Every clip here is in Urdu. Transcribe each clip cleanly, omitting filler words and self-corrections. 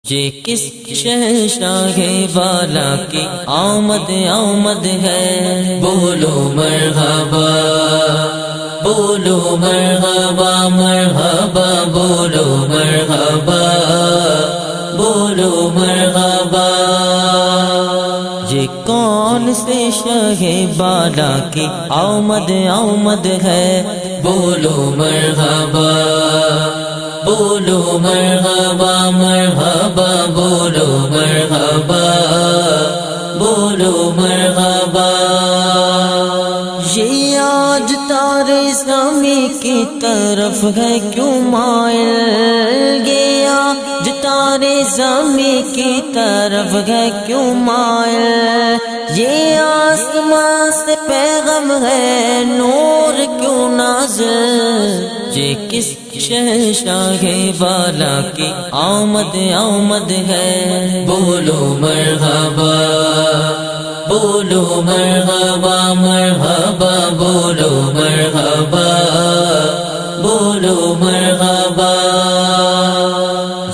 یہ کس شہنشاہ والا کی آمد آمد ہے، بولو مرحبا بولو مرحبا مرحبا بولو مرحبا بولو مرحبا۔ یہ کون سے شاہ بالا کی آمد آمد ہے، بولو مرحبا بولو مرحبا مرحبا بولو مرحبا بولو مرحبا۔ یہ آج تارے زمیں کی طرف ہے کیوں مائل، یہ آج تارے زمیں کی طرف ہے کیوں مائل، یہ آسمان سے پیغام ہے نور کیوں نازل۔ یہ کس شہنشاہ والا کی آمد آمد ہے، بولو مرحبا بولو مرحبا مرحبا بولو مرحبا بولو مرحبا۔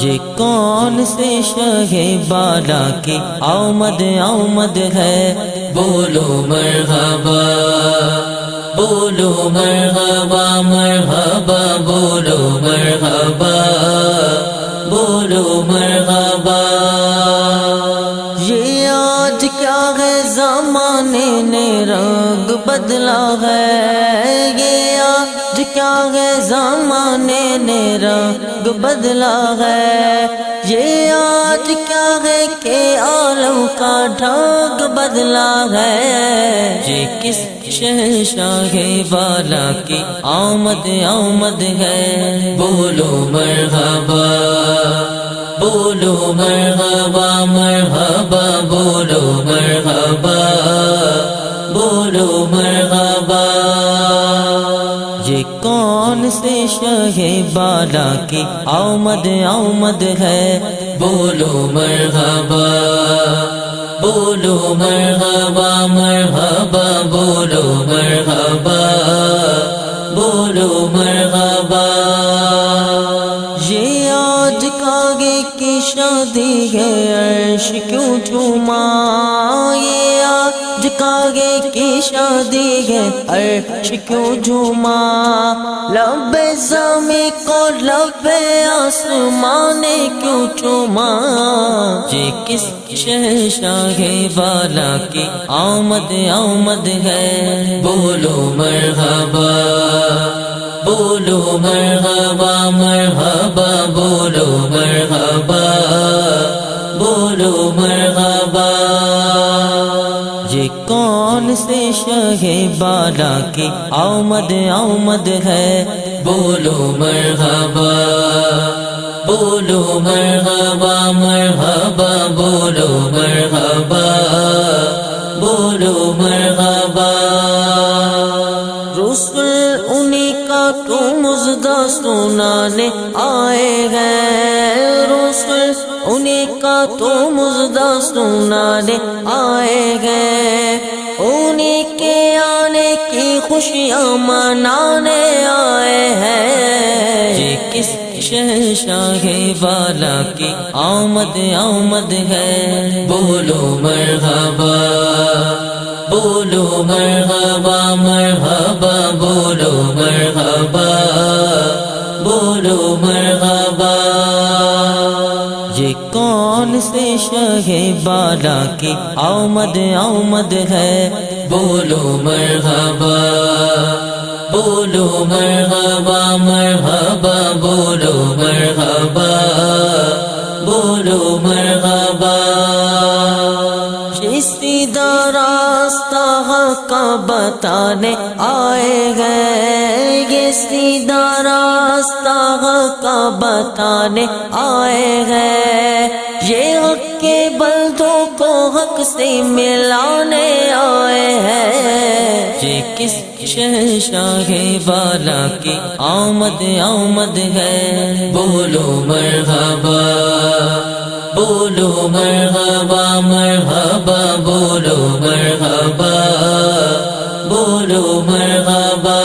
یہ کون سے شاہ بالا کی آمد آمد ہے، بولو مرحبا بولو مرحبا مرحبا بولو مرحبا بولو مرحبا۔ یہ آج کیا ہے زمانے نے رنگ بدلا ہے، یہ آج کیا ہے زمانے نے رنگ بدلا ہے، یہ آج کیا ہے کہ عالم کا ڈھنگ بدلا ہے۔ یہ کس شہنشاہ والا کی آمد آمد ہے، بولو مرحبا بولو مرحبا مرحبا بولو مرحبا بولو مرحبا۔ یہ کون سے شاہ بالا کی آمد آمد ہے، بولو مرحبا بولو مرحبا مرحبا بولو مرحبا بولو مرحبا۔ یہ آج کاغے کی شادی ہے عرش کیوں جھوما، یہ آج کاغے کی شادی ہے عرش کیوں جھوما، لب زمیں کو لب آسمان نے کیوں چوما۔ یہ کس شہنشاہ والا کی آمد آمد ہے، بولو مرحبا بولو مرحبا مرحبا بولو مرحبا بولو مرحبا۔ یہ کون سے شاہ بالا کی آمد آمد ہے، بولو مرحبا بولو مرحبا مرحبا بولو مرحبا بولو مرحبا۔ رسل انہی کا تو مژدہ سنانے آئے ہیں، رسل انہی کا تو مژدہ سنانے آئے ہیں، انہی کے آنے کی خوشیاں منانے آئے ہیں۔ یہ کس شہنشاہ والا کی آمد آمد ہے، بولو مرحبا بولو مرحبا مرحبا بولو مرحبا بولو مرحبا۔ یہ کون سے شاہ بالا کی آمد آمد ہے، بولو مرحبا بولو مرحبا مرحبا بولو مرحبا بولو مرحبا۔ یہ سیدھا راستہ حق کا بتانے آئے ہیں، یہ سیدھا راستہ حق کا بتانے آئے ہیں، یہ حق کے بندوں کو حق سے ملانے آئے ہیں۔ یہ کس شہنشاہ والا کی آمد آمد ہے، بولو مرحبا بولو مرحبا مرحبا بولو مرحبا بولو مرحبا۔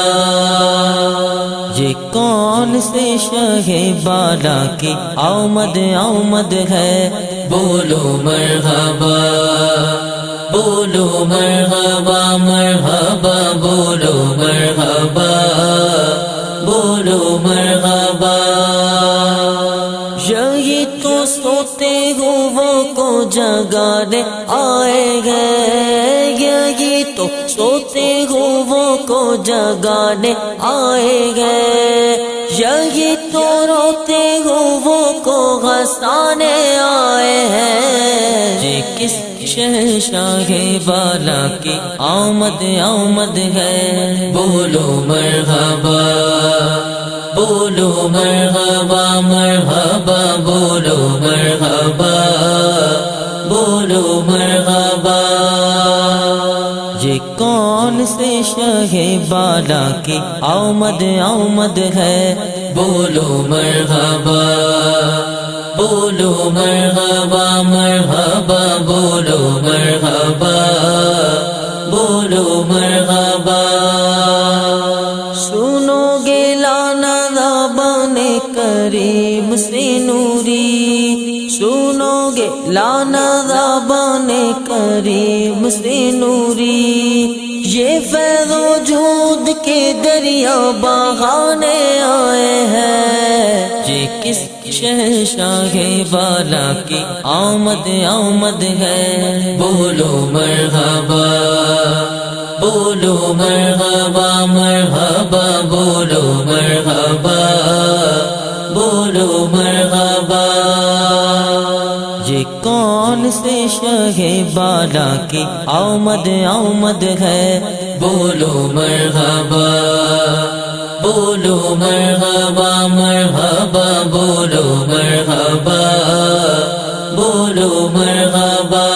یہ یہ کون سے شہ بالا کی آمد آمد ہے، بولو مرحبا، بولو مرحبا مرحبا، بولو مرحبا، بولو مرحبا۔ یہی تو سوتے ہوئے کو جگانے آئے گئے، یہی تو سوتے ہوئے کو جگانے آئے گئے، یہی تو روتے ہوئے کو ہنسانے آئے ہیں۔ یہ کس شہنشاہ والا کی آمد آمد ہے، بولو مرحبا، بولو مرحبا مرحبا، بولو مرحبا، بولو مرحبا۔ یہ کون سے شہ بالا کی آمد آمد ہے، بولو مرحبا، بولو مرحبا مرحبا، بولو مرحبا، بولو مرحبا۔ سنو گے لانا زبان کریم سے نوری، سنو گے لانا زبان کریم سے نوری، یہ فیض و جود کے دریا بہانے آئے ہیں۔ یہ کس شہنشاہ والا کی آمد آمد ہے، بولو مرحبا، بولو مرحبا مرحبا، بولو مرحبا، بولو مرحبا۔ یہ کون سے شہ بالا کی آمد آمد ہے، بولو مرحبا، بولو مرحبا مرحبا، بولو مرحبا، بولو مرحبا۔